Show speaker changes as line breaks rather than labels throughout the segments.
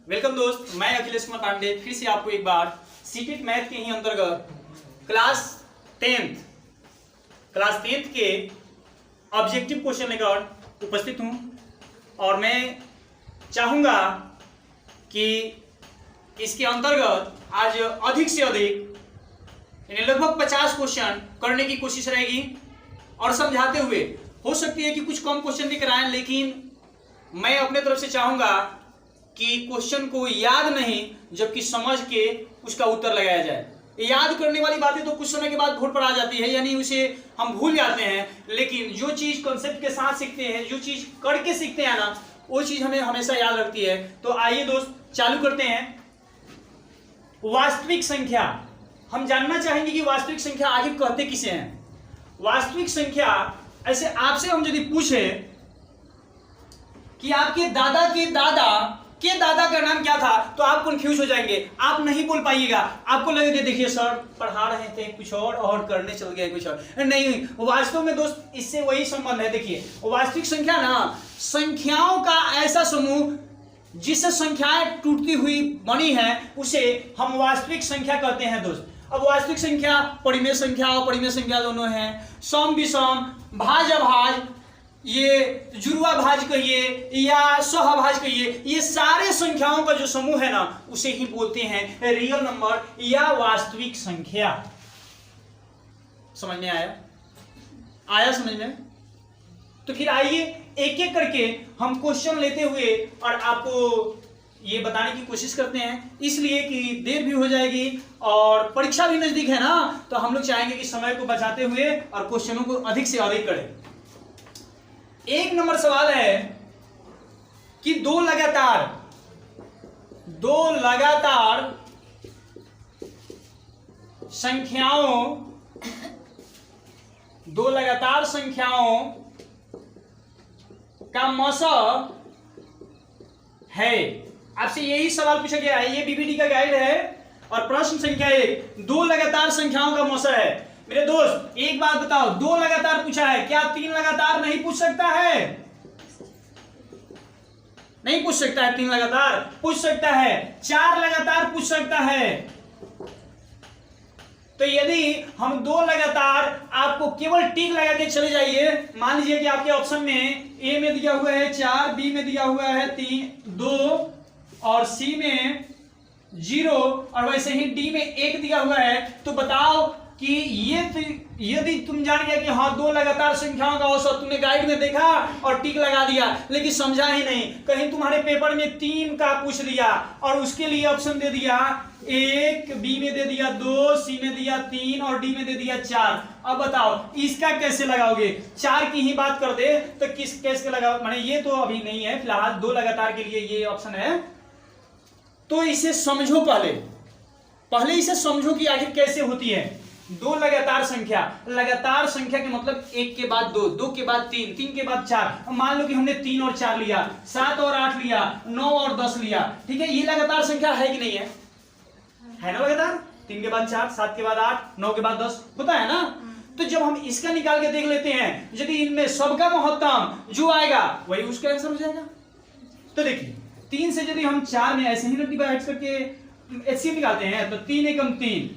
Welcome दोस्त, मैं अखिलेश कुमार पांडे फिर से आपको एक बार सीटेट मैथ के ही अंतर्गत क्लास 10th के ऑब्जेक्टिव क्वेश्चन लेकर उपस्थित हूं और मैं चाहूंगा कि इसके अंतर्गत आज अधिक से अधिक यानी लगभग 50 क्वेश्चन करने की कोशिश रहेगी और समझाते हुए हो सकती है कि कुछ कम क्वेश्चन दिख रहा है, लेकिन मैं अपने तरफ से चाहूंगा कि क्वेश्चन को याद नहीं जबकि समझ के उसका उत्तर लगाया जाए। याद करने वाली बातें तो कुछ समय के बाद घोट पर आ जाती है, यानी उसे हम भूल जाते हैं, लेकिन जो चीज कॉन्सेप्ट के साथ सीखते हैं, जो चीज करके सीखते हैं ना, वो चीज हमें हमेशा याद रखती है। तो आइए दोस्त चालू करते हैं। वास्तविक संख्या, हम जानना चाहेंगे कि वास्तविक संख्या आखिर कहते किसे हैं। वास्तविक संख्या ऐसे आपसे हम यदि पूछे कि आपके दादा के दादा का नाम क्या था, तो आप कंफ्यूज हो जाएंगे, आप नहीं बोल पाइएगा। आपको लगेगा देखिए सर पढ़ा रहे थे कुछ और करने चल गए कुछ और। नहीं, वास्तव में दोस्त इससे वही संबंध है। देखिए वास्तविक संख्या ना संख्याओं का ऐसा समूह जिससे संख्याएं टूटती हुई बनी है, उसे हम वास्तविक संख्या कहते हैं दोस्त। अब वास्तविक संख्या परिमेय संख्या और परिमेय संख्या दोनों हैं, सम विषम, भाज अभाज, ये जुड़वा भाज कहिए या सहभाज कहिए, ये सारे संख्याओं का जो समूह है ना, उसे ही बोलते हैं रियल नंबर या वास्तविक संख्या। समझ में आया समझ में? तो फिर आइए एक एक करके हम क्वेश्चन लेते हुए और आपको ये बताने की कोशिश करते हैं, इसलिए कि देर भी हो जाएगी और परीक्षा भी नजदीक है ना, तो हम लोग चाहेंगे कि समय को बचाते हुए और क्वेश्चनों को अधिक से अधिक करें। एक नंबर सवाल है कि दो लगातार संख्याओं का मौसा है। आपसे यही सवाल पूछा गया है, ये बीबीडी का गाइड है और प्रश्न संख्या 1, दो लगातार संख्याओं का मौसा है। मेरे दोस्त एक बात बताओ, दो लगातार पूछा है, क्या 3 लगातार नहीं पूछ सकता है? नहीं पूछ सकता है, 3 लगातार पूछ सकता है, 4 लगातार पूछ सकता है। तो यदि हम 2 लगातार, आपको केवल टिक लगा के चले जाइए। मान लीजिए कि आपके ऑप्शन में ए में दिया हुआ है 4, बी में दिया हुआ है 2 और सी में 0 और वैसे ही डी में 1 दिया हुआ है, तो बताओ कि ये यदि तुम जान गया कि हाँ 2 लगातार संख्याओं का औसत, तुमने गाइड में देखा और टिक लगा दिया, लेकिन समझा ही नहीं। कहीं तुम्हारे पेपर में 3 का पूछ दिया और उसके लिए ऑप्शन दे दिया 1, बी में दे दिया 2, सी में दिया 3 और डी में दे दिया 4। अब बताओ इसका कैसे लगाओगे? 4 की ही बात कर दे तो किस कैसे लगाओ? माने ये तो अभी नहीं है फिलहाल, 2 लगातार के लिए ये ऑप्शन है। तो इसे समझो, पहले इसे समझो कि आखिर कैसे होती है। 2 लगातार संख्या के मतलब 1 के बाद 2, 2 के बाद 3, 3 के बाद 4। मान लो कि हमने 3 और 4 लिया, 7 और 8 लिया, 9 और 10 लिया, ठीक है, ये लगातार संख्या है कि नहीं है? है ना लगातार? 3 के बाद 4, 7 के बाद 8, 9 के बाद 10 होता है ना। तो जब हम इसका निकाल के देख लेते हैं, यदि इनमें सबका महत्तम जो आएगा वही उसका आंसर हो जाएगा। तो देखिए 3 से यदि हम 4 में ऐसे ही डिवाइड करके एचसीएफ निकालते हैं, तो 3 एकम 3,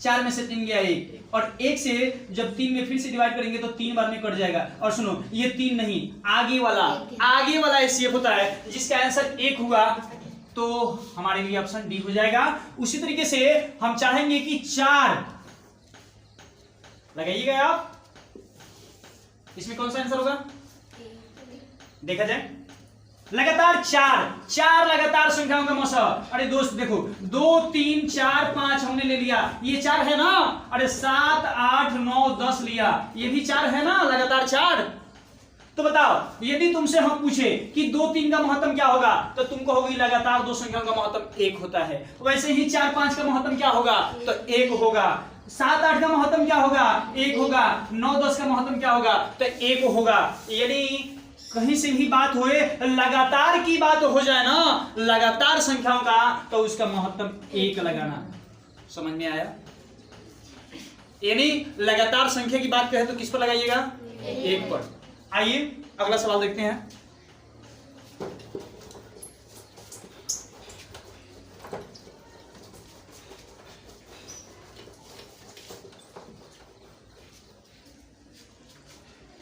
4 में से 3 गया 1, और 1 से जब 3 में फिर से डिवाइड करेंगे तो 3 बार में कट जाएगा। और सुनो, ये 3 नहीं, आगे वाला एचसीएफ होता है जिसका आंसर 1 हुआ, तो हमारे लिए ऑप्शन डी हो जाएगा। उसी तरीके से हम चाहेंगे कि 4 लगाइएगा आप, इसमें कौन सा आंसर होगा देखा जाए। लगातार 4 लगातार संख्याओं का मौसा। अरे दोस्त देखो 2, 3, 4, 5 हमने ले लिया, ये 4 है ना। अरे 7, 8, 9, 10 लिया, ये भी 4 है ना, लगातार 4। तो बताओ यदि तुमसे हम पूछे कि 2, 3 का महत्तम क्या होगा, तो तुमको होगी लगातार 2 संख्याओं का महत्तम 1 होता है। वैसे ही 4, 5 का महत्तम क्या होगा, तो 1 होगा। 7, 8 का महत्तम क्या होगा, 1 होगा। 9, 10 का महत्तम क्या होगा, तो 1 होगा। यानी कहीं से भी बात होए, लगातार की बात हो जाए ना, लगातार संख्याओं का, तो उसका महत्तम 1 लगाना। समझ में आया? यानी लगातार संख्या की बात करें तो किस पर लगाइएगा, 1 पर। आइए अगला सवाल देखते हैं।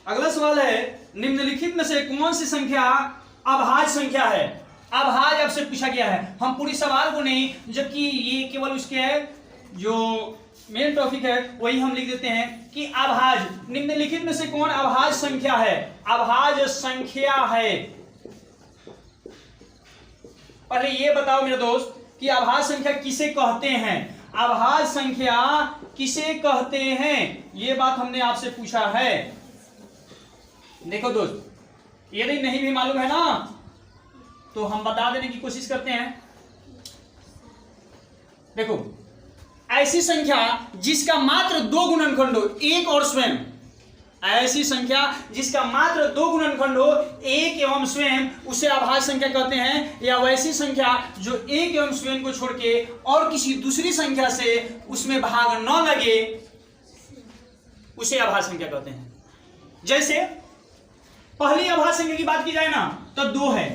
अगला सवाल है, निम्नलिखित में से कौन सी संख्या अभाज्य संख्या है? अभाज्य आपसे पूछा गया है। हम पूरी सवाल को नहीं, जबकि ये केवल उसके है जो मेन टॉपिक है वही हम लिख देते हैं कि अभाज्य, निम्नलिखित में से कौन अभाज्य संख्या है? अभाज्य संख्या है। पहले ये बताओ मेरे दोस्त कि अभाज्य संख्या किसे कहते हैं? अभाज्य संख्या किसे कहते हैं, ये बात हमने आपसे पूछा है। देखो दोस्त, यदि नहीं भी मालूम है ना तो हम बता देने की कोशिश करते हैं। देखो, ऐसी संख्या जिसका मात्र 2 गुणनखंड हो, एक और स्वयं, ऐसी संख्या जिसका मात्र 2 गुणनखंड हो, एक एवं स्वयं, उसे अभाज्य संख्या कहते हैं। या वैसी संख्या जो एक एवं स्वयं को छोड़ के और किसी दूसरी संख्या से उसमें भाग न लगे, उसे अभाज्य संख्या कहते हैं। जैसे पहली अभाज्य संख्या की बात की जाए ना तो 2 है,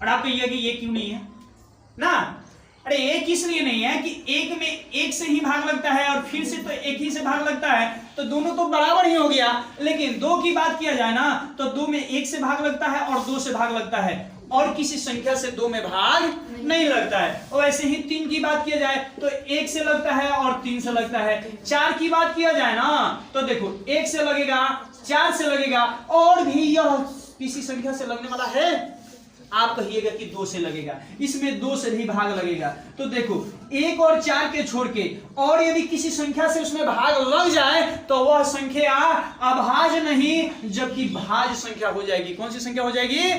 और आप कहिए कि ये क्यों नहीं है ना? अरे एक इसलिए नहीं है कि एक में एक से ही भाग लगता है और फिर से तो एक ही से भाग लगता है, तो दोनों तो बराबर ही हो गया। लेकिन 2 की बात किया जाए ना तो 2 में 1 से भाग लगता है और 2 से भाग लगता है, और किसी संख्या से 2 में भाग नहीं लगता है। और ऐसे ही 3 की बात किया जाए तो 1 से लगता है और 3 से लगता है। 4 की बात किया जाए ना तो देखो 1 से लगेगा, 4 से लगेगा, और भी यह किसी संख्या से लगने वाला है, आप कहिएगा कि 2 से लगेगा, इसमें 2 से भी भाग लगेगा। तो देखो 1 और 4 के छोड़ के और यदि किसी संख्या से उसमें भाग लग जाए तो वह संख्या अभाज्य नहीं जबकि भाज्य संख्या हो जाएगी। कौन सी संख्या हो जाएगी?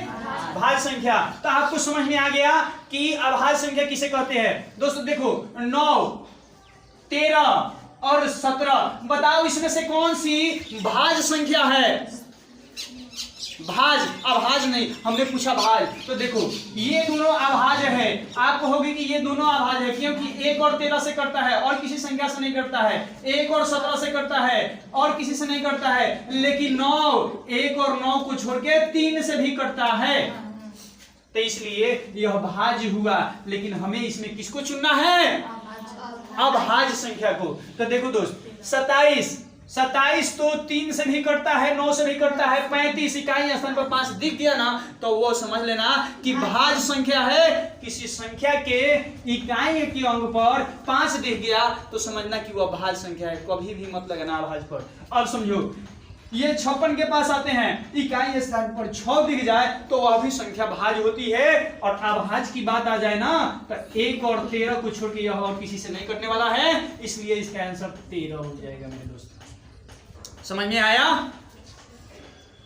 भाज्य संख्या। तो आपको समझ में आ गया कि अभाज्य संख्या किसे कहते हैं। दोस्तों देखो 9, 13 और 17, बताओ इसमें से कौन सी भाज्य संख्या है? भाज्य, अभाज्य नहीं, हमने पूछा भाज्य। तो देखो ये दोनों अभाज्य है। आप कहोगे कि ये दोनों अभाज्य है क्योंकि 1 और 13 से करता है और किसी संख्या से नहीं करता है, 1 और 17 से करता है और किसी से नहीं करता है, लेकिन 9, 1 और 9 को छोड़ के 3 से भी करता है, तो इसलिए यह भाज्य हुआ। लेकिन हमें इसमें किसको चुनना है? अभाज्य संख्या को। तो देखो दोस्त 27 तो 3 से भी करता है, 9 से भी करता है, 35 इकाई स्थान पर 5 दिख गया ना तो वो समझ लेना कि भाज्य संख्या है। किसी संख्या के इकाई के अंग पर 5 दिख गया तो समझना कि वह भाज्य संख्या है, कभी भी मत लगना अभाज्य पर। अब समझो ये 56 के पास आते हैं, इकाई स्थान पर 6 दिख जाए तो वह भी संख्या भाज्य होती है। और अभाज्य की बात आ जाए ना तो 1 और 13 को छोड़ के यह और किसी से नहीं करने वाला है, इसलिए इसका आंसर 13 हो जाएगा मेरे दोस्त। समझ में आया?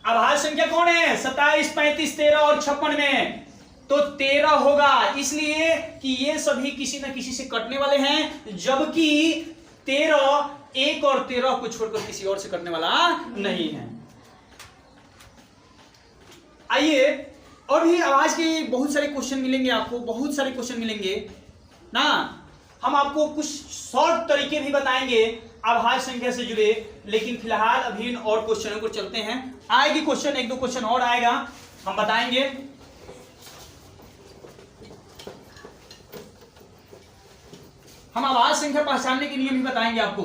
अभाज्य संख्या कौन है? 27, 35, 13 और 56 में तो 13 होगा, इसलिए कि ये सभी किसी न किसी से कटने वाले हैं, जबकि 13 1 और 13 को छोड़कर किसी और से कटने वाला नहीं है। आइए, और भी अभाज्य के बहुत सारे क्वेश्चन मिलेंगे आपको, बहुत सारे क्वेश्चन मिलेंगे ना। हम आपको कुछ शॉर्ट तरीके भी बताएंगे अभाज्य संख्या से जुड़े, लेकिन फिलहाल अभी इन और क्वेश्चनों को चलते हैं। आएगी क्वेश्चन, 1-2 क्वेश्चन और आएगा, हम बताएंगे। हम अभाज्य संख्या पहचानने के नियम भी बताएंगे आपको,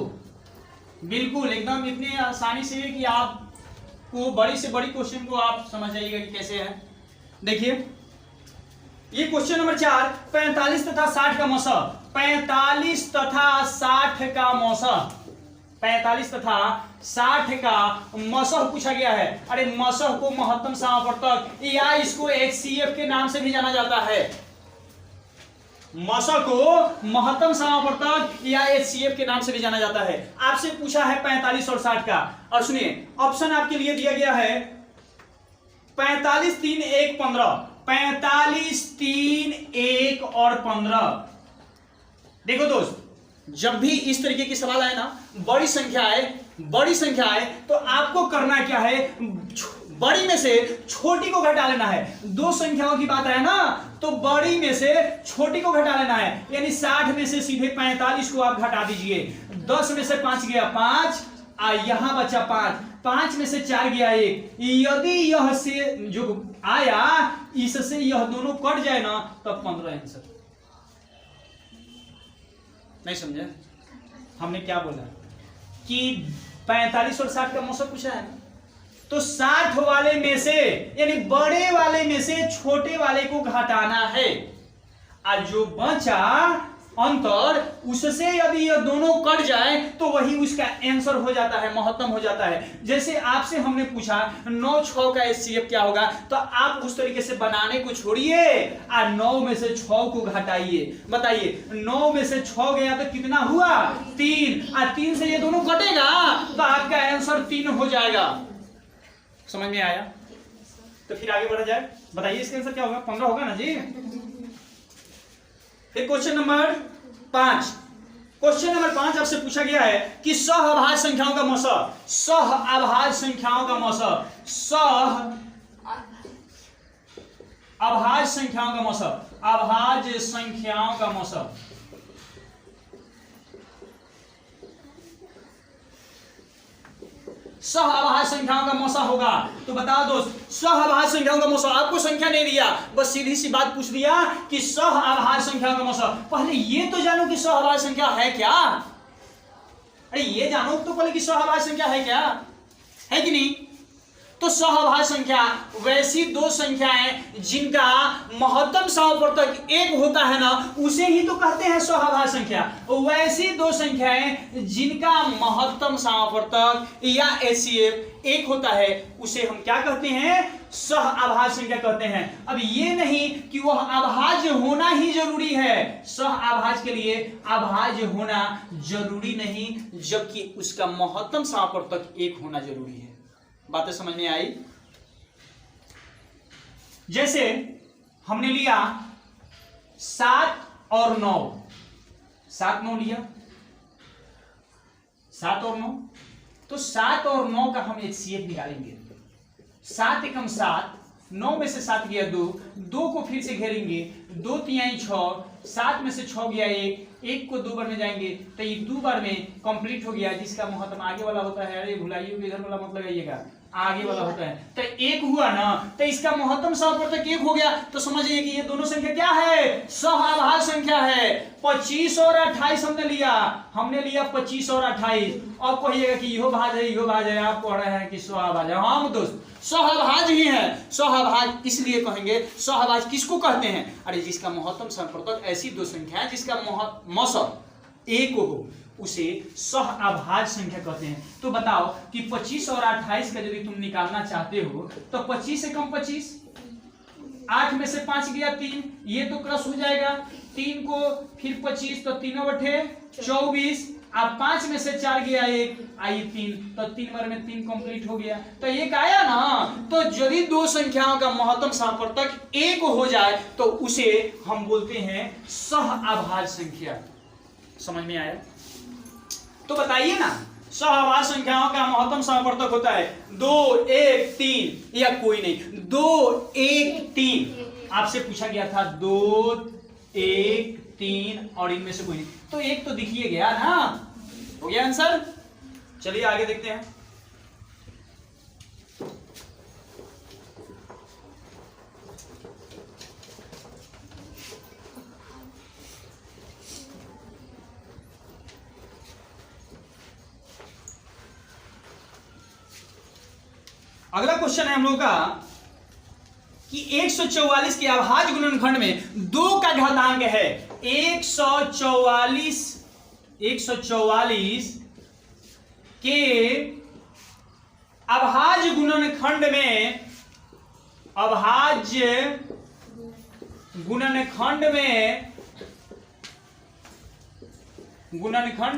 बिल्कुल एकदम इतनी आसानी से कि आपको बड़ी से बड़ी क्वेश्चन को आप समझ जाइएगा कि कैसे है। देखिए ये क्वेश्चन नंबर 4, 45 तथा 60 का मौसा। 45 तथा 60 का मौसा, 45 तथा 60 का मौसा पूछा गया है। अरे मौसा को महत्तम समावर्तक या इसको HCF के नाम से भी जाना जाता है। मौसा को महत्तम समावर्तक या HCF के नाम से भी जाना जाता है। आपसे पूछा है 45 और 60 का, और सुनिए ऑप्शन आपके लिए दिया गया है 45, 3, 1, 15। 45, 3, 1 और 15। देखो दोस्त, जब भी इस तरीके की सवाल आए ना, बड़ी संख्या आए तो आपको करना क्या है? बड़ी में से छोटी को घटा लेना है। 2 संख्याओं की बात है ना तो बड़ी में से छोटी को घटा लेना है। यानी 60 में से सीधे 45 को आप घटा दीजिए। 10 में से 5 गया 5, यहां बचा 5 में से 4 गया 1। यदि यह से जो आया इससे यह दोनों कट जाए ना तब 15 आंसर। नहीं समझे हमने क्या बोला? कि 45 और 60 का मौसा पूछा है ना, तो 60 वाले में से यानी बड़े वाले में से छोटे वाले को घटाना है, और जो बचा अंतर उससे यदि ये दोनों कट जाए तो वही उसका आंसर हो जाता है, महत्तम हो जाता है। जैसे आपसे हमने पूछा 9 6 का HCF क्या होगा, तो आप उस तरीके से बनाने को छोड़िए और 9 में से 6 को घटाइए। बताइए 9 में से 6 गया तो कितना हुआ 3, और 3 से ये दोनों कटेगा तो आपका आंसर 3 हो जाएगा। समझ में आया? तो फिर आगे बढ़ा जाए। बताइए इसका आंसर क्या होगा? 15 होगा ना जी। फिर क्वेश्चन नंबर 5। क्वेश्चन नंबर 5 आपसे पूछा गया है कि सहअभाज्य संख्याओं का मौसा, सहअभाज्य संख्याओं का मौसा, सहअभाज्य संख्याओं का मौसा, अभाज्य संख्याओं का मौसा। सहअभाज्य संख्याओं का मौसा होगा। तो बताओ दोस्त, सहअभाज्य संख्याओं का मौसा, आपको संख्या नहीं दिया, बस सीधी सी बात पूछ दिया कि सहअभाज्य संख्याओं का मौसा। पहले ये तो जानो कि सहअभाज्य संख्या है क्या। अरे ये जानो तो पहले कि सहअभाज्य संख्या है क्या, है कि नहीं। तो सहअभाज्य संख्या वैसी दो संख्याएं जिनका महत्तम समापवर्तक 1 होता है ना, उसे ही तो कहते हैं सहअभाज्य संख्या। वैसी दो संख्याएं जिनका महत्तम समापवर्तक या HCF 1 होता है, उसे हम क्या कहते हैं? सहअभाज्य संख्या कहते हैं। अब ये नहीं कि वह अभाज्य होना ही जरूरी है, सहअभाज्य के लिए अभाज्य होना जरूरी नहीं, जबकि उसका महत्तम समापवर्तक 1 होना जरूरी है। बातें समझ में आई? जैसे हमने लिया 7 और 9, 7 9 लिया, 7 और 9, तो 7 और 9 का हम HCF निकालेंगे। 7 एकम 7, 9 में से 7 गया 2, 2 को फिर से घेरेंगे, 2 तिहाई 6, 7 में से 6 गया 1, 1 को 2 बार में जाएंगे तो ये 2 बार में कंप्लीट हो गया, जिसका महत्तम आगे वाला होता है। अरे भुलाइए, इधर वाला मत लगाइएगा, आगे वाला होता है। तो 1 हुआ ना, तो इसका महत्तम समापवर्तक 1 हो गया। तो समझिए कि ये दोनों संख्या क्या है? सहअभाज्य संख्या है। 25 और 28 हमने लिया 25 और 28। अब कहिएगा कि इहो भाज्य है, इहो भाज्य है, आप कह रहे हैं कि सहअभाज्य। हाँ दोस्त, सहअभाज्य ही है। सहअभाज्य इसलिए कहेंगे, सहअभाज्य किसको कहते हैं? अरे जिसका महत्तम समापवर्तक ऐसी दो संख्या है जिसका मौसम 1 हो, उसे सहअभाज्य संख्या कहते हैं। तो बताओ कि 25 और 28 का यदि तुम निकालना चाहते हो तो 25 से कम 25, 8 में से 5 गया 3, ये तो क्रॉस हो जाएगा। 3 को फिर 25 तो 3 बटे 24, अब 5 में से 4 गया 1, आई 3, तो 3 बार में 3 कंप्लीट हो गया। तो एक आया ना। तो यदि दो संख्याओं का महत्तम समापवर्तक 1 हो जाए तो उसे हम बोलते हैं सहअभाज्य संख्या। समझ में आया? तो बताइए ना, सहअभाज्य संख्याओं का महत्तम समापवर्तक होता है 2 1 3 या कोई नहीं, 2 1 3। आपसे पूछा गया था 2 1 3 और इनमें से कोई नहीं, तो 1 तो दिखिए गया ना, हो गया आंसर। चलिए आगे देखते हैं। अगला क्वेश्चन है हम लोग का कि 144 के अभाज्य गुणनखंड में 2 का घातांक है। 144 के अभाज्य गुणनखंड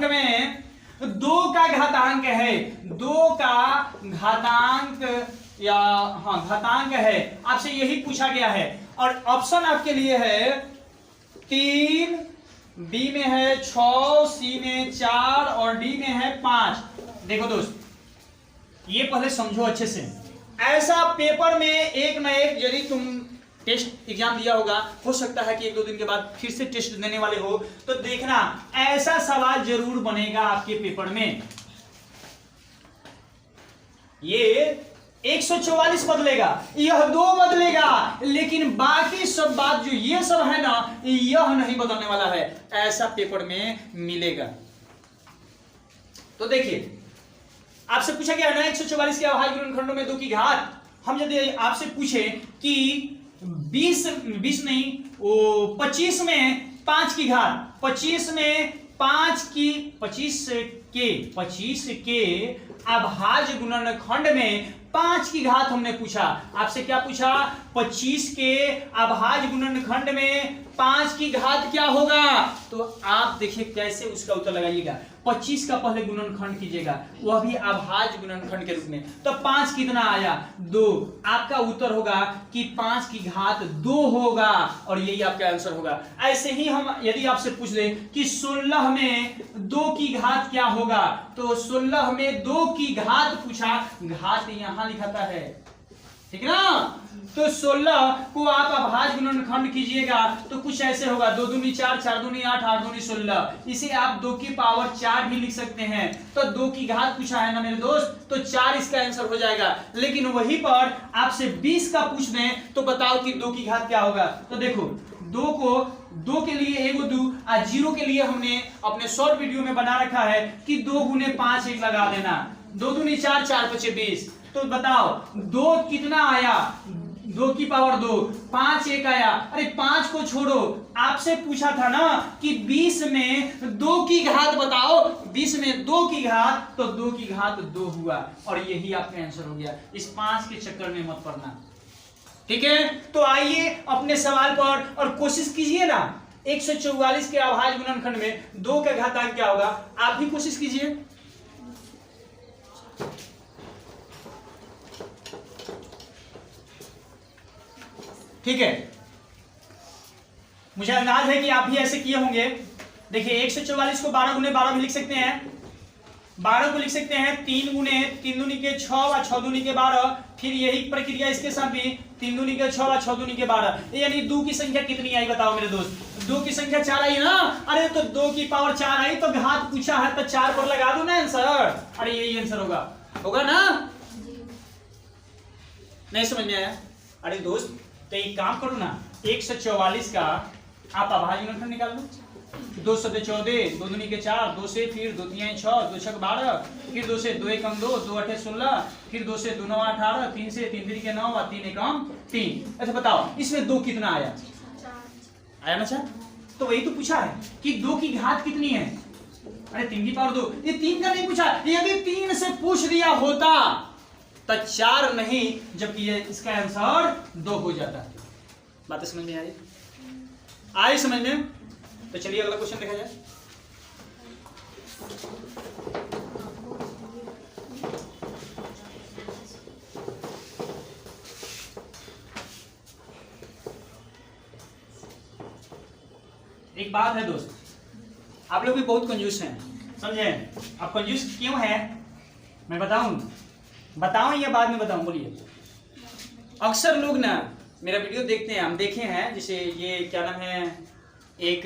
में 2 का घातांक है। 2 का घातांक या घातांक है, आपसे यही पूछा गया है। और ऑप्शन आपके लिए है 3, बी में है 6, सी में 4 और डी में है 5। देखो दोस्त, ये पहले समझो अच्छे से। ऐसा पेपर में एक ना एक यदि तुम टेस्ट एग्जाम दिया होगा, हो सकता है कि 1-2 दिन के बाद फिर से टेस्ट देने वाले हो, तो देखना ऐसा सवाल जरूर बनेगा आपके पेपर में। ये 144 बदलेगा, यह 2 बदलेगा, लेकिन बाकी सब बात जो ये सब है ना, यह नहीं बदलने वाला है। ऐसा पेपर में मिलेगा। तो देखिए आपसे पूछा गया ना 144 के अभाज्य गुणनखंडों में 2 की घात। हम यदि आपसे पूछे कि 20 नहीं वो 25 में 5 की घात, 25 के अभाज्य गुणनखंड में 5 की घात हमने पूछा। आपसे क्या पूछा? 25 के अभाज्य गुणनखंड में 5 की घात क्या होगा? तो आप देखिए कैसे उसका उत्तर लगाइएगा। 25 का पहले गुणनखंड कीजिएगा, वह भी अभाज्य गुणनखंड के रूप में। तो 5 कितना आया? 2। आपका उत्तर होगा कि 5 की घात 2 होगा और यही आपका आंसर होगा। ऐसे ही हम यदि आपसे पूछ ले कि 16 में 2 की घात क्या होगा, तो 16 में 2 की घात पूछा, घात यहां लिखाता है, ठीक ना। तो 16 को आप अभाज्य गुणनखंड कीजिएगा तो कुछ ऐसे होगा, 2 दूनी 4, 4 दूनी 8, 8 दूनी 16। इसे आप 2 की पावर 4 भी लिख सकते हैं। तो 2 की घात पूछा है ना मेरे दोस्त, तो 4 इसका आंसर हो जाएगा। लेकिन वहीं पर आपसे 20 का पूछ दें तो बताओ कि 2 की घात क्या होगा। तो देखो 2 के लिए 1 2 और 0 के लिए हमने अपने शॉर्ट वीडियो में बना रखा है कि 2 गुने 5 1 लगा देना। 2 दूनी 4, 4 पचे 20। तो बताओ 2 कितना आया? 2 की पावर 2, 5 1 आया। अरे 5 को छोड़ो, आपसे पूछा था ना कि 20 में 2 की घात बताओ। 20 में 2 की घात, तो 2 की घात 2 हुआ और यही आपका आंसर हो गया। इस 5 के चक्कर में मत पड़ना, ठीक है। तो आइए अपने सवाल पर और कोशिश कीजिए ना। 144 के अभाज्य गुणनखंड में 2 का घातांक क्या होगा? आप भी कोशिश कीजिए। ठीक है, मुझे अंदाज है कि आप भी ऐसे किए होंगे। देखिए 144 को 12 गुने 12 भी लिख सकते हैं। 12 को लिख सकते हैं 3 गुने 3 दूनी के 6 और 6 दूनी के 12। फिर यही प्रक्रिया इसके साथ भी 3 दूनी के 6 और 6 दूनी के 12। यानी 2 की संख्या कितनी आई बताओ मेरे दोस्त? 2 की संख्या 4 आई ना। अरे तो 2 की पावर 4 आई तो घात पूछा है तो 4 पर लगा दो ना आंसर। अरे यही आंसर होगा ना। नहीं समझ में आया? अरे दोस्त तो एक काम करो ना, 144 का आप अभाज्य गुणनखंड निकाल लो। 2 सते 14, 2 दूनी के 4, 2 से फिर 2 तिहाई 6, 2 छक 12, फिर 2 से 2 एकम 2, 2 अठे 16, फिर 2 से 2 9 18, 3 से 3 3 के 9 और 3 एकम 3। अच्छा बताओ इसमें 2 कितना आया? आया ना सर? तो वही तो पूछा है कि 2 की घात कितनी है। अरे 3 की पावर 2, ये 3 का नहीं पूछा। यदि 3 से पूछ लिया होता तो 4 नहीं, जबकि इसका आंसर 2 हो जाता। बातें समझ में आई समझ में? तो चलिए अगला क्वेश्चन देखा जाए। एक बात है दोस्त, आप लोग भी बहुत कंजूस हैं, समझे? आप कंजूस क्यों हैं मैं बताऊं या बाद में बताऊं? बोलिए। अक्सर लोग ना मेरा वीडियो देखते हैं, हम देखे हैं, जैसे ये क्या नाम है, एक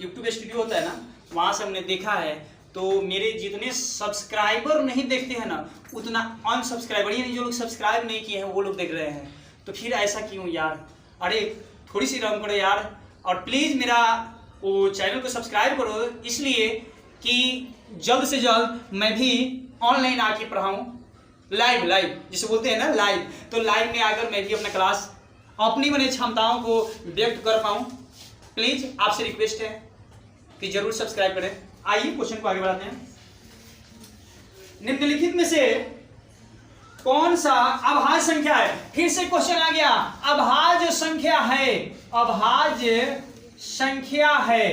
यूट्यूब स्टूडियो होता है ना, वहां से हमने देखा है। तो मेरे जितने सब्सक्राइबर नहीं देखते हैं ना, उतना अनसब्सक्राइबर, यानी जो लोग सब्सक्राइब नहीं किए हैं वो लोग देख रहे हैं। तो फिर ऐसा क्यों यार? अरे थोड़ी सी रहम करो यार। और प्लीज मेरा वो चैनल को सब्सक्राइब करो, इसलिए कि जल्द से जल्द मैं भी ऑनलाइन आके पढ़ाऊं, लाइव जिसे बोलते हैं ना लाइव। तो लाइव में आकर मैं भी अपना क्लास अपनी बने क्षमताओं को व्यक्त कर पाऊं। प्लीज आपसे रिक्वेस्ट है कि जरूर सब्सक्राइब करें। आइए क्वेश्चन को आगे बढ़ाते हैं। निम्नलिखित में से कौन सा अभाज्य संख्या है? फिर से क्वेश्चन आ गया, अभाज्य संख्या है, अभाज्य संख्या है,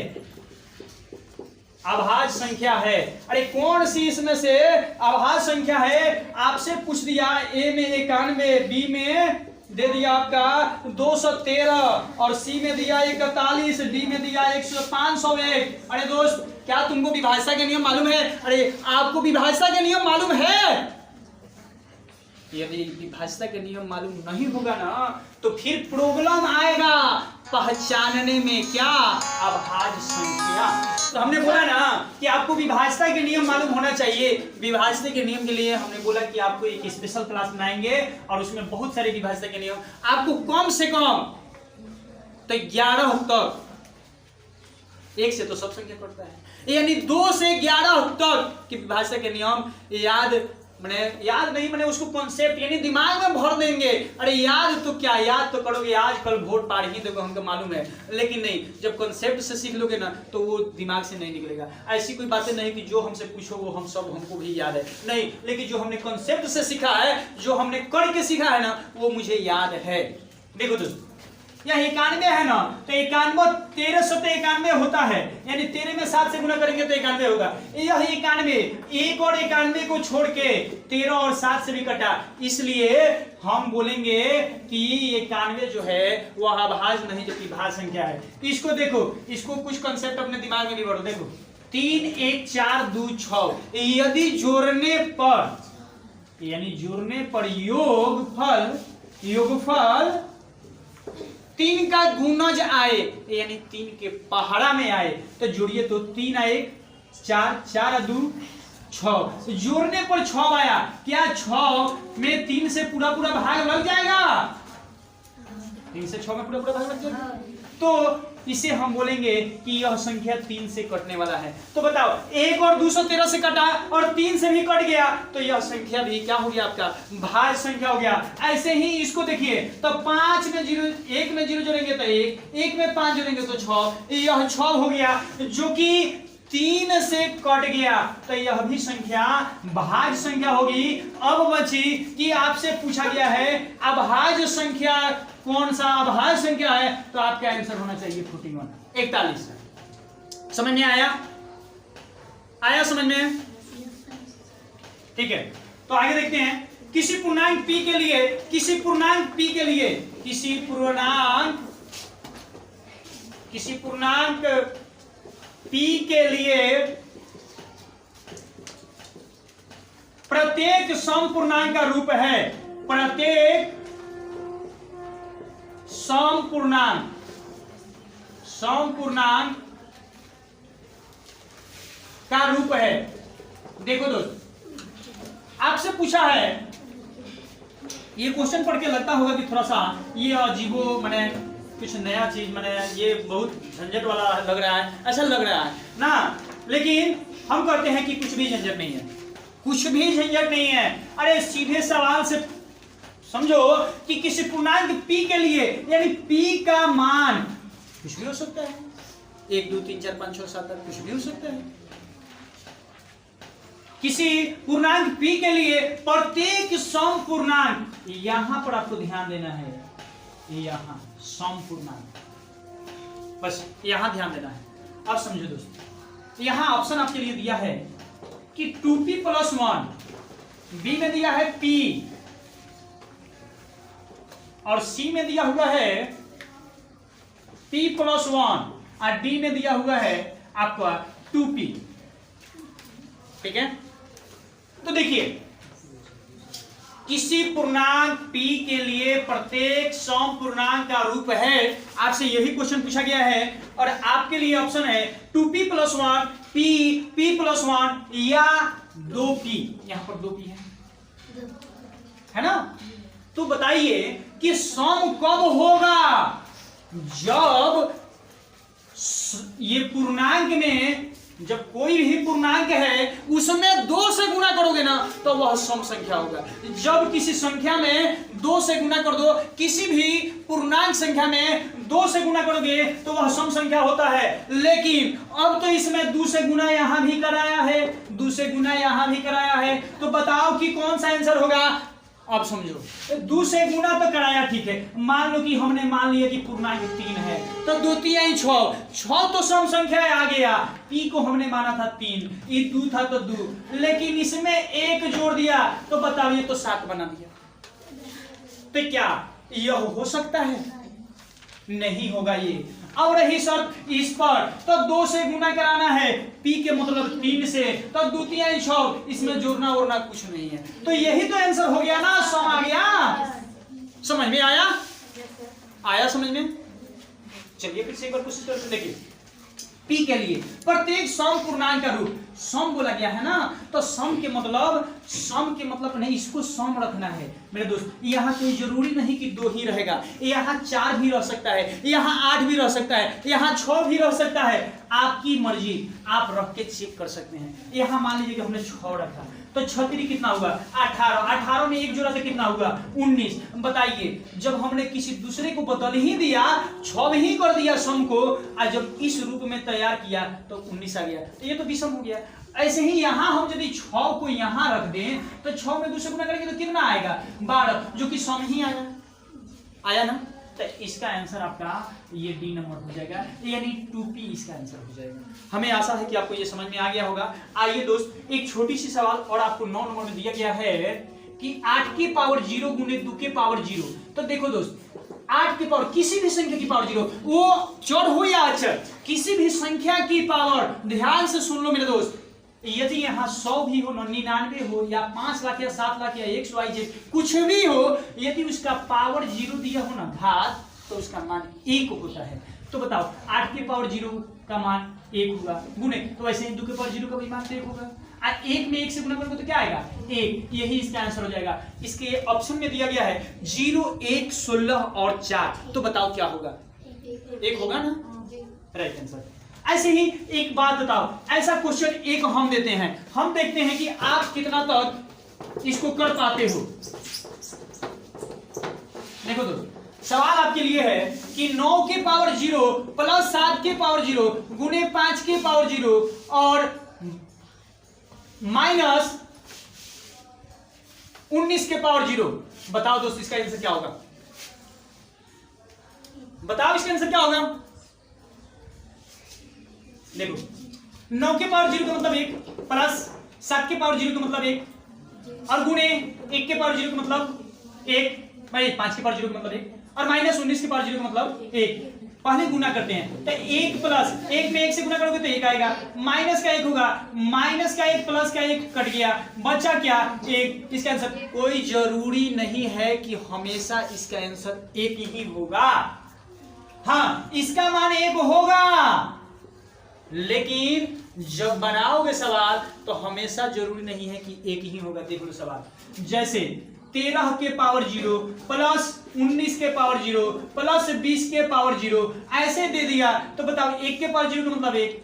अभाज्य संख्या है। अरे कौन सी इसमें से अभाज्य संख्या है? आपसे पूछ दिया ए में 91, बी में दे दिया आपका 213 और सी में दिया 41, डी में दिया 501। अरे दोस्त क्या तुमको विभाज्यता के नियम मालूम है? अरे आपको विभाज्यता के नियम मालूम है? यदि विभाज्यता के नियम मालूम नहीं होगा ना तो फिर प्रॉब्लम आएगा पहचानने में, क्या? अभाज्य संख्या। तो हमने बोला ना कि आपको विभाज्यता के नियम मालूम होना चाहिए। विभाज्यता के नियम के लिए हमने बोला कि आपको एक स्पेशल क्लास बनाएंगे और उसमें बहुत सारे विभाज्यता के नियम आपको कम से कम तो 11 तक, 1 से तो सब संख्या पड़ता है, यानी 2 से 11 तक की विभाज्यता के नियम याद मैंने याद नहीं, मैंने उसको कॉन्सेप्ट यानी दिमाग में भर देंगे। अरे याद तो क्या, याद तो करोगे आज कल वोट पार ही देखो, हमको मालूम है, लेकिन नहीं, जब कॉन्सेप्ट से सीख लोगे ना तो वो दिमाग से नहीं निकलेगा। ऐसी कोई बातें नहीं कि जो हमसे पूछो वो हम सब हमको भी याद है, नहीं, लेकिन जो हमने कॉन्सेप्ट से सीखा है, जो हमने करके सीखा है ना, वो मुझे याद है। देखो दोस्तों, यह 91 है ना, तो 91 1300 तो 91 होता है, यानी 13 में 7 से गुना करेंगे तो 91 होगा। यह 91 एक और 91 को छोड़ के 13 और 7 से भी कटा, इसलिए हम बोलेंगे कि 91 जो है वह अभाज्य नहीं जबकि भाज्य संख्या है। इसको देखो, इसको कुछ कंसेप्ट अपने दिमाग में भी भरो। देखो 3 1 4 2 6, यदि जोड़ने पर, यानी जोड़ने पर योगफल 3 का गुणज आए, यानी 3 के पहाड़ा में आए, तो जोड़िए तो 3 आए 4, 4 2 6, जोड़ने पर 6 आया, क्या 6 में 3 से पूरा भाग लग जाएगा? 3 से 6 में पूरा भाग लग जाएगा, तो इसे हम बोलेंगे कि यह संख्या 3 से कटने वाला है। तो बताओ, 1 और 213 से कटा और 3 से भी कट गया, तो यह संख्या भी क्या हो गया? आपका भाज्य संख्या हो गया। ऐसे ही इसको देखिए, तो 5 में 0, 1 में 0 जोड़ेंगे तो 1, 1 में 5 जोड़ेंगे तो 6, यह 6 हो गया, जो कि 3 से कट गया, तो यह भी संख्या भाज्य संख्या होगी। अब बची कि आपसे पूछा गया है अभाज्य संख्या कौन सा अभाज्य संख्या है, तो आपका आंसर होना चाहिए 41। समझ में आया? आया समझ में? ठीक है, तो आगे देखते हैं। किसी पूर्णांक p के लिए, किसी पूर्णांक p के लिए प्रत्येक समपूर्णांक का रूप है, प्रत्येक समपूर्णांक का रूप है। देखो दोस्त, आपसे पूछा है, ये क्वेश्चन पढ़ के लगता होगा कि थोड़ा सा ये अजीबो माने कुछ नया चीज, माने ये बहुत झंझट वाला लग रहा है, ऐसा लग रहा है ना, लेकिन हम कहते हैं कि कुछ भी झंझट नहीं है, कुछ भी झंझट नहीं है। अरे सीधे सवाल से समझो कि किसी पूर्णांक p के लिए, यानी p का मान कुछ भी हो सकता है, 1 2 3 4 5 6 7 8 कुछ भी हो सकता है। किसी पूर्णांक p के लिए प्रत्येक समपूर्णांक, यहां पर आपको ध्यान देना है, यहां समपूर्णांक, बस यहां ध्यान देना है। अब समझो दोस्तों, यहां ऑप्शन आपके लिए दिया है कि 2p + 1, b में दिया है p और c में दिया हुआ है p + 1 और d में दिया हुआ है आपका 2p। ठीक है, तो देखिए, किसी पूर्णांक p के लिए प्रत्येक समपूर्णांक का रूप है, आपसे यही क्वेश्चन पूछा गया है और आपके लिए ऑप्शन है 2p + 1, p + 1 या 2p। यहां पर 2p है ना? तो बताइए कि सम कब होगा? जब ये पूर्णांक में, जब कोई भी पूर्णांक है उसमें 2 से गुना करोगे ना तो वह सम संख्या होगा। जब किसी संख्या में 2 से गुना कर दो, किसी भी पूर्णांक संख्या में 2 से गुना करोगे तो वह सम संख्या होता है। लेकिन अब तो इसमें 2 से गुना यहां भी कराया है, 2 से गुना यहां भी कराया है, तो बताओ कि कौन सा आंसर होगा? अब समझो, 2 से गुना तो कराया, ठीक है, मान लो कि हमने मान लिया कि पूर्णांक 3 है, तो 2 3 6 तो सम संख्या आ गया। p को हमने माना था 3, ये 2 था तो 2, लेकिन इसमें 1 जोड़ दिया तो बताओ ये तो 7 बना दिया। तो क्या यह हो सकता है? नहीं होगा ये। अब रही शर्त इस पर, तो 2 से गुना कराना है, p के मतलब 3 से, तो 2 3 6, इसमें जोड़ना वोड़ना कुछ नहीं है, तो यही तो आंसर हो गया ना, सम आ गया। समझ में आया? आया समझ में? चलिए फिर से एक बार कोशिश करके देखिए। p के लिए प्रत्येक सम पूर्णांक का रूप, सम बोला गया है ना, तो सम के मतलब नहीं, इसको सम रखना है मेरे दोस्त। यहाँ कोई जरूरी नहीं कि 2 ही रहेगा, यहाँ 4 भी रह सकता है, यहाँ 8 भी रह सकता है, यहाँ 6 भी रह सकता है, आपकी मर्जी, आप रख के चेक कर सकते हैं। यहाँ मान लीजिए कि हमने 6 रखा, तो 6 कितना हुआ 18, 18 में एक जोड़ा तो कितना हुआ 19। बताइए जब हमने किसी दूसरे को बदल ही दिया 6 ही कर दिया सम को, और जब इस रूप में तैयार किया तो 19 आ गया, तो ये तो विषम हो गया। ऐसे ही यहाँ हम यदि 6 को यहाँ रख दें तो 6 में 2 से गुना करेंगे तो कितना आएगा 12, जो कि सम ही आया ना। तो इसका आंसर आपका ये डी नंबर हो जाएगा, यानी 2p इसका आंसर हो जाएगा। हमें आशा है कि आपको ये समझ में आ गया होगा। आइए दोस्त एक छोटी सी सवाल और आपको 9 नंबर में दिया गया है कि 8 की पावर 0 गुने 2 के पावर 0। तो देखो दोस्त 8 की पावर किसी भी संख्या की पावर 0, वो चर हो या अचर, किसी भी संख्या की पावर, ध्यान से सुन लो मेरे दोस्त, यदि यहाँ 100 भी हो, 99 हो, या 5 लाख या 7 लाख या XYZ कुछ भी हो, यदि उसका पावर 0 दिया हो ना घात, तो उसका मान 1 होता है। तो बताओ 8 के पावर 0 का मान 1 होगा गुने, तो वैसे ही 2 के पावर 0 का भी मान 1 होगा, और 1 में 1 से गुना करोगे तो क्या आएगा 1, यही इसका आंसर हो जाएगा। इसके ऑप्शन में दिया गया है 0, 1, 16 और 4, तो बताओ क्या होगा 1 होगा ना, राइट आंसर। ऐसे ही एक बात बताओ, ऐसा क्वेश्चन एक हम देते हैं, हम देखते हैं कि आप कितना तक इसको कर पाते हो। देखो दोस्तों सवाल आपके लिए है कि 9 के पावर 0 प्लस 7 के पावर 0 गुने 5 के पावर 0 और माइनस 19 के पावर 0, बताओ दोस्त इसका आंसर क्या होगा, बताओ इसका आंसर क्या होगा। देखो 9 के पावर 0 का मतलब 1 प्लस 7 के पावर 0 का मतलब 1 और गुने 1 के पावर 0 का मतलब 1, 5 के पावर 0 का मतलब 1 और माइनस 19 के पावर 0 का मतलब 1। पहले गुना करते हैं तो 1 प्लस 1 में 1 से गुना करोगे तो 1 आएगा, माइनस का 1 होगा, माइनस का 1 प्लस का 1 कट गया, बचा क्या 1। इसका आंसर कोई जरूरी नहीं है कि हमेशा इसका आंसर 1 ही होगा, हाँ इसका मान 1 होगा, लेकिन जब बनाओगे सवाल तो हमेशा जरूरी नहीं है कि 1 ही होगा। देख लो सवाल जैसे 13 के पावर 0 प्लस 19 के पावर 0 प्लस 20 के पावर 0 ऐसे दे दिया, तो बताओ 1 के पावर 0 का मतलब 1,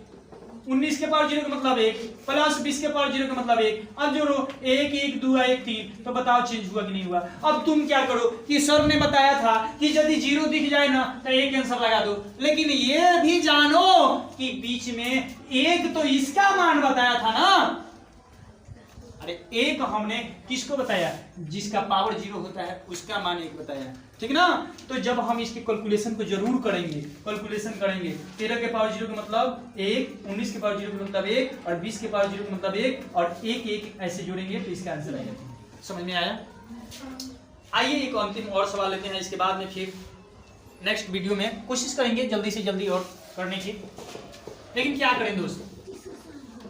19 के पावर 0 का मतलब 1 प्लस 20 के पावर 0 का मतलब 1, अब जोड़ो 1 1 2 1 3, तो बताओ चेंज हुआ कि नहीं हुआ। अब तुम क्या करो कि सर ने बताया था कि यदि 0 दिख जाए ना तो 1 आंसर लगा दो, लेकिन ये भी जानो कि बीच में 1 तो इसका मान बताया था ना, अरे 1 हमने किसको बताया, जिसका पावर 0 होता है उसका मान 1 बताया, ठीक ना। तो जब हम इसके कैलकुलेशन को जरूर करेंगे, कैलकुलेशन करेंगे 13 के पावर 0 का मतलब 1, 19 के पावर 0 का मतलब 1 और 20 के पावर 0 का मतलब 1 और 1 1 ऐसे जोड़ेंगे तो इसका आंसर आएगा। समझ में आया। आइए एक अंतिम और सवाल लेते हैं, इसके बाद में फिर नेक्स्ट वीडियो में कोशिश करेंगे जल्दी से जल्दी और करने की, लेकिन क्या करें दोस्त,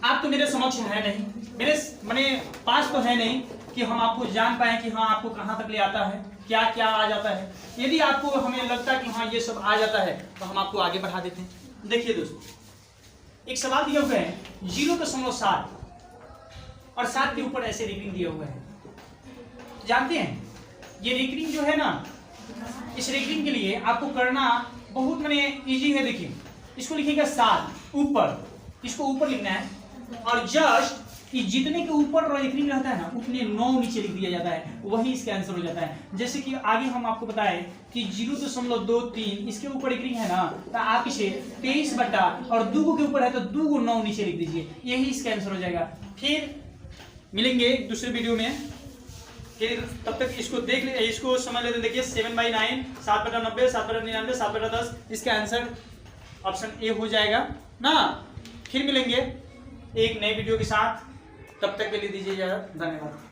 आप तो मेरे समक्ष है नहीं, मेरे माने पास तो है नहीं कि हम आपको जान पाए कि हाँ आपको कहाँ तक ले आता है, क्या क्या आ जाता है। यदि आपको हमें लगता है कि हाँ ये सब आ जाता है तो हम आपको आगे बढ़ा देते हैं। देखिए दोस्तों एक सवाल दिया हुआ है 0.7 और 7 के ऊपर ऐसे रेखिंग दिया हुआ है, जानते हैं ये रेखिंग जो है ना, इस रेखिंग के लिए आपको करना बहुत माने इजी है। देखिए इसको लिखिएगा 7 ऊपर, इसको ऊपर लिखना है और जस्ट कि जितने के ऊपर रेखिंग रहता है ना उतने 9 नीचे लिख दिया जाता है, वही इसका आंसर हो जाता है। जैसे कि आगे हम आपको बताएं कि 0.23 इसके ऊपर रेखिंग है ना, तो आप इसे 23 बटा और 2 के ऊपर है तो 2 को 9 नीचे लिख दीजिए, यही इसका आंसर हो जाएगा। फिर मिलेंगे दूसरे वीडियो में, फिर तब तक इसको देख ले, इसको समझ लेते। देखिए 7/9 7/90 7/99 7/10 इसका आंसर ऑप्शन ए हो जाएगा ना। फिर मिलेंगे एक नए वीडियो के साथ, तब तक के लिए दीजिए इजाजत, धन्यवाद।